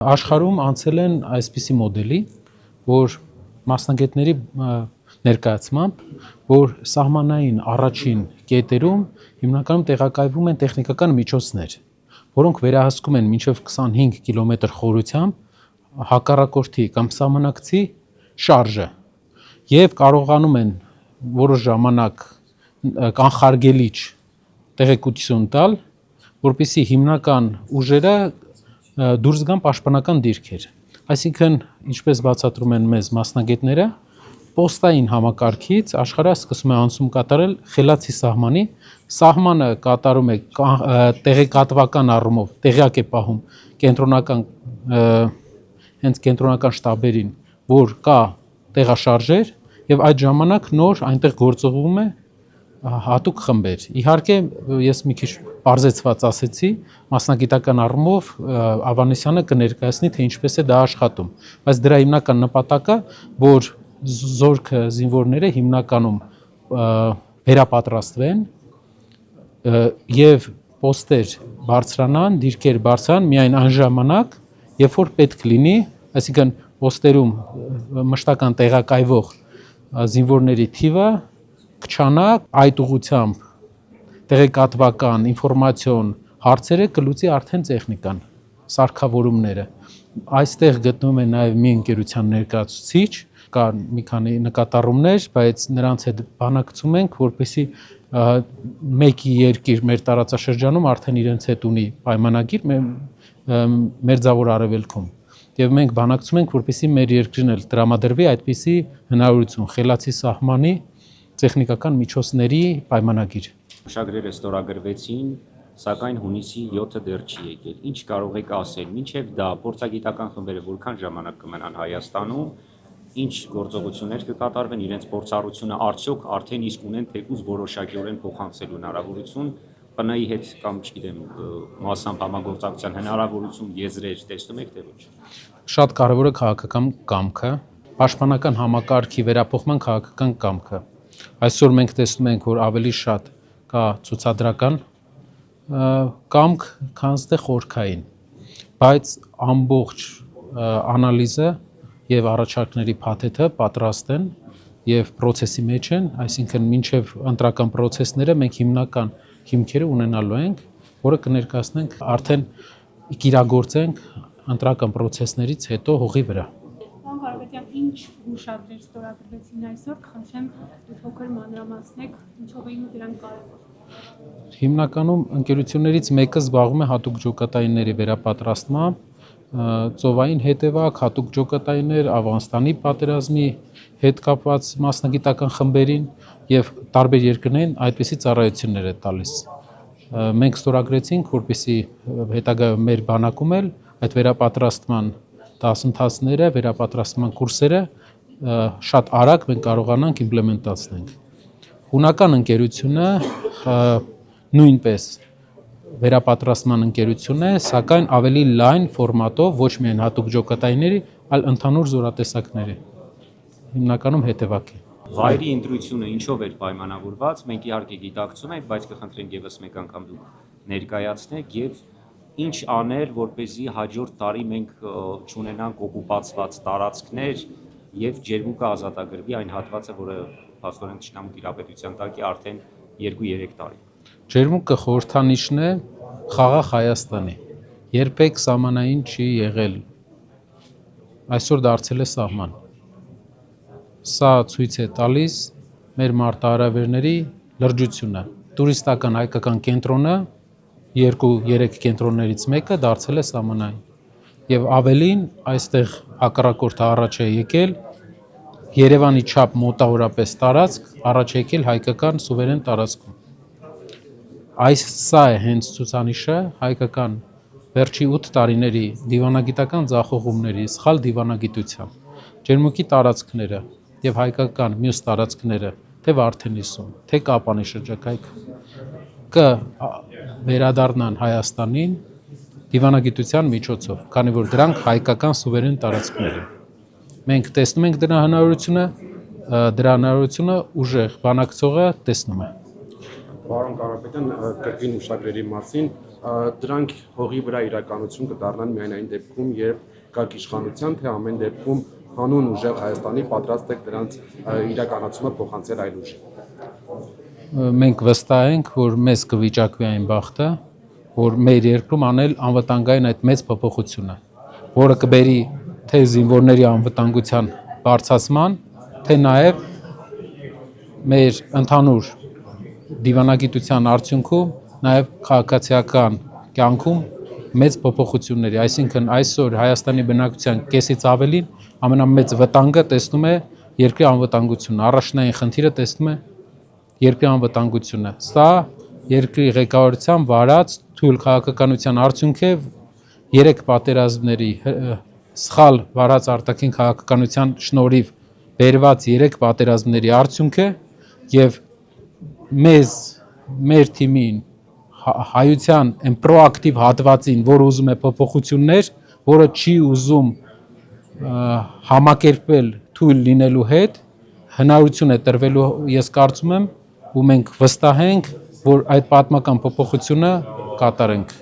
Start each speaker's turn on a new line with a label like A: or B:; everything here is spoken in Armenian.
A: Աշխարհում անցել են այսպիսի մոդելի, որ մասնագետների ներկայացմամբ, որ սահմանային առաջին կետերում հիմնականում տեղակայվում են տեխնիկական միջոցներ, որոնք վերահսկում են մինչև 25 կիլոմետր խորությամբ հակառակորդի կամ սահմանակցի շարժը եւ կարողանում են որոշ ժամանակ կանխարգելիչ տեղեկություն տալ, որպեսզի հիմնական ուժերը դուրս գան պաշտպանական դիրքեր։ Այսինքն, ինչպես բացատրում են մեզ մասնագետները, պոստային համակարգից աշխարհը սկսում է անցում կատարել խելացի սահմանի, սահմանը կատարում է տեղեկատվական առումով, տեղյակ է պահում կենտրոնական շտաբերին, որ կա տեղաշարժեր եւ այդ ժամանակ նոր այնտեղ գործողվում է հատուկ խմբեր։ Իհարկե, ես մի քիչ պարզեցված ասեցի, մասնագիտական առումով Ավանեսյանը կներկայացնի, թե ինչպես է դա աշխատում, բայց դրա հիմնական նպատակը, որ զորքը զինվորները հիմնականում վերապատրաստվեն եւ պոստեր բարձրանան, դիրքեր բարձրանան միայն այն ժամանակ, երբ որ պետք լինի, այսինքն պոստերում մշտական տեղակայվող զինվորների թիվը կչանա, այդ ուղղությամբ տեղեկատվական ինֆորմացիոն հարցերը կլուծի արդեն տեխնիկան, սարքավորումները։ Այստեղ գտնվում է նաև մի ընկերության ներկայացուցիչ, կան մի քանի նկատառումներ, բայց նրանց հետ բանակցում ենք, որպեսզի մեկի երկիր մեր տարածաշրջանում արդեն իրենց հետ ունի պայմանագիր Մերձավոր Արևելքում։ Եվ մենք բանակցում ենք, որպեսզի մեր երկրին էլ տրամադրվի այդպիսի հնարավորություն խելացի սահմանի տեխնիկական միջոցների պայմանագիր։
B: Շագրերը ստորագրվեցին, սակայն հունիսի 7-ը դեռ չի եկել։ Ինչ կարող եք ասել, մինչև դա փորձագիտական խմբերը որքան ժամանակ կմնան Հայաստանում, ինչ գործողություններ կկատարվեն, իրենց փորձառությունը արդյոք արդեն իսկ ունեն թեկուզ որոշակիորեն փոխանցելու հնարավորություն, ՊՆ-ի հետ կամ չգիտեմ, մասամբ համագործակցության հնարավորություն, եզրեր տեսնում եք թե ոչ։
A: Շատ կարևոր է քաղաքական կամքը, պաշտպանական համակարգի վերափոխման քաղաքական կամքը։ Այսօր մենք տեսնում ենք, որ ավելի շատ կա ցուցադրական կամք, քան թե խորքային, բայց ամբողջ անալիզը եւ առաջարկների փաթեթը պատրաստ են եւ process-ի մեջ են, այսինքն մինչեւ ընտրական process-ները մենք հիմնական հիմքերը ունենալու ենք, որը կներկայացնենք արդեն կիրագործենք ընտրական process-ներից հետո հողի վրա։
C: Պարոն Կարապետյան, ինչ հուշագրեր ստորագրվեցին այսօր, կխնդրեմ փոքր մանրամասնեք, ինչով էին դրանք կարևոր։
A: Հիմնականում ընկերություններից մեկը զբաղվում է հատուկ ջոկատայինների վերապատրաստմամբ, ծովային հետևակ, հատուկ ջոկատայիններ, Աֆղանստանի պատերազմի հետ կապված մասնագիտական խմբերին եւ տարբեր երկրներին այդպիսի ծառայություններ է տալիս։ Մենք ստորագրեցինք, որպեսզի հետագայում մեր բանակում էլ այդ վերապատրաստման դասընթացները, վերապատրաստման կուրսերը շատ արագ մենք կարողանանք իմպլեմենտացնել։ Հունական ընկերությունը նույնպես վերապատրաստման ընկերություն է, սակայն ավելի լայն ֆորմատով, ոչ միայն հատուկ ջոկատայինների, այլ ընդհանուր զորատեսակների։ Հիմնականում հետևակ է։
B: Վայրի ընտրությունը ինչով էր պայմանավորված, մենք իհարկե գիտակցում ենք, բայց կխնդրենք եւս մեկ անգամ դուք ներկայացնեք եւ ինչ անել, որպեսզի հաջորդ տարի մենք չունենանք օկուպացված տարածքներ եւ ջերմուկը ազատագրվի այն հատվածը, որը փաստորեն Թշնամու տիրապետության տակ է արդեն 2-3 տարի։
A: Ջերմուկը խորհրդանիշն է խաղաղ Հայաստանի։ Երբեք սահմանային չի եղել։ Այսօր դարձել է սահման։ Սա ցույց է տալիս մեր մարտահրավերների լրջությունը։ Տուրիստական հայկական կենտրոնը 2-3 կենտրոններից մեկը դարձել է սահմանային։ Եվ ավելին այստեղ հակառակորդը առաջ է եկել Երևանի չափ մոտավորապես տարածք, առաջ է եկել հայկական սուվերեն տարածքում։ Սա է հենց ցուցանիշը հայկական վերջի 8 տարիների դիվանագիտական ձախողումների, սխալ դիվանագիտության, ջերմուկի տարածքները եւ հայկական մյուս տարածքները, թե Վարդենիսում, թե Կապանի շրջակայքը վերադառնան Հայաստանին դիվանագիտության միջոցով, քանի որ դրանք հայկական սուվերեն տարածքներ են։ Մենք տեսնում ենք դրա հնարավորությունը ուժեղ բանակցողը տեսնում է։
D: Պարոն Կարապետյան, կրկին ուշագրերի մասին, դրանք հողի վրա իրականություն կդառնան միայն այն դեպքում, երբ կարգ իշխանության, թե ամեն դեպքում հանուն ուժեղ Հայաստանի պատրաստ եք դրանց իրականացումը փոխանցել այլ ուժի։
A: Մենք վստահ ենք, որ մեզ կվիճակվի այն բախտը, որ մեր երկրում անել անվտանգային այդ մեծ փոփոխությունը, որը կբերի թե զինվորների անվտանգության բարձրացման, թե նաև մեր ընդհանուր դիվանագիտության արդյունքում նաև քաղաքացիական կյանքում մեծ փոփոխությունների, այսինքն այսօր Հայաստանի բնակչության կեսից ավելին ամենամեծ վտանգը տեսնում է երկրի անվտանգությունը, առաջնային խնդիրը տեսնում է երկրի անվտանգությունը։ Սա երկրի ղեկավարության վարած թույլ քաղաքականության արդյունք է, 3 պատերազմների սխալ վարած արտաքին քաղաքականության շնորհիվ բերված 3 պատերազմների արդյունք է եւ մեր թիմին հայության այն պրոակտիվ հատվածին, որ ուզում է փոփոխություններ, որը չի ուզում համակերպվել թույլ լինելու հետ, հնարություն է տրվելու, ես կարծում եմ, ու մենք վստահ ենք, որ այդ պատմական փոփոխությունը կատարենք։